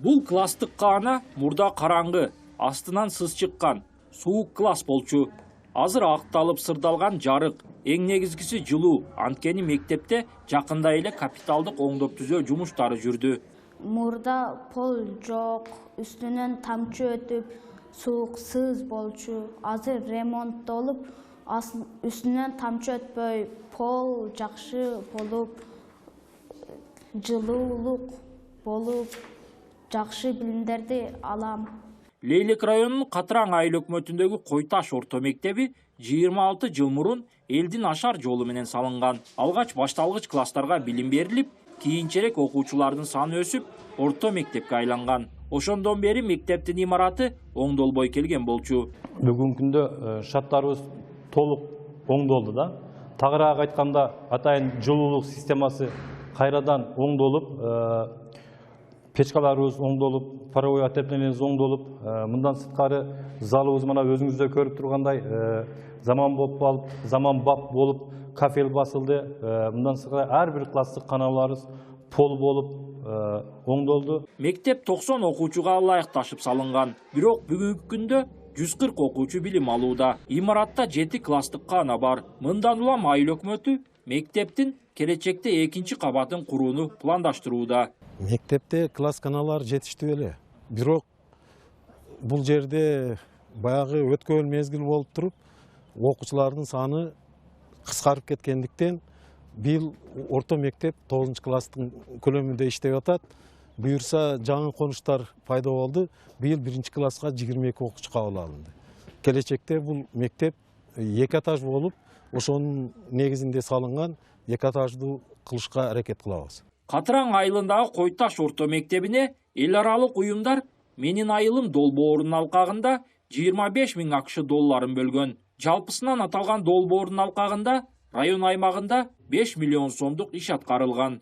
Бул класстык каана мурда караңгы, астынан сыз чыккан, суук класс болчу. Азыр акталып сырдалган жарык, эң негизгиси жылуу. Анткени мектепте жакында эле капиталдык оңдоп түзөө жумуштары жүрдү. Мурда пол жок, үстүнөн тамчы өтүп, суук сыз болчу. Азыр ремонттолуп, үстүнөн тамчы өтпөй, пол жакшы болуп, жылуулук болуп, жакшы билимдерди алам. Лейлек районунун Катыраң айыл өкмөтүндөгү Койташ орто мектеби 26 жыл мурун элдин ашар жолу менен салынган. Алгач башталгыч класстарга билим берилип, кийинчерээк окуучулардын саны өсүп, орто мектепке айланган. Ошондон бери мектептин имараты оңдолбой келген болчу. Бүгүнкү күндө шарттарыбыз толук оңдолду да. Тагыраак айтканда, атайын жылуулук системасы кайрадан оңдолуп, печкаларыбыз оңдолуп, паровой отоплениябыз оңдолуп, мындан сырткары залыбыз мына өзүңүздөр көрүп тургандай заманбап болуп, кафел басылды. Мындан сырткары ар бир класстык каналарыбыз пол болуп оңдолду. Мектеп 90 окуучуга ылайыкташып салынган. Бирок бүгүнкү күндө 140 окуучу билим алууда. Имаратта 7 класстык каана бар. Мындан улам айыл өкмөтү мектептин келечекте экинчи кабатын курууну пландаштырууда. Мектепте класс каналар жетиштүү эле. Бирок бул жерде баягы өткөн мезгил болуп туруп, окуучулардын саны кыскарып кеткендиктен быйыл орто мектеп 9 класстын көлөмүндө иштеп атат. Буюрса жаңы конуштар пайда болду. Быйыл 1 класска 22 окуучу кабыл алынды. Келечекте бул мектеп 2 этаж болуп, ошонун негизинде салынган 2 этаждуу кылышка аракет кылабыз. Катыраң айылындагы Койташ орто мектебине эл аралык уюмдар менин айылым долбоорунун алкагында 25 000 акш долларын бөлгөн. Жалпысынан аталган долбоордун алкагында район аймагында 5 миллион сомдук иш аткарылган.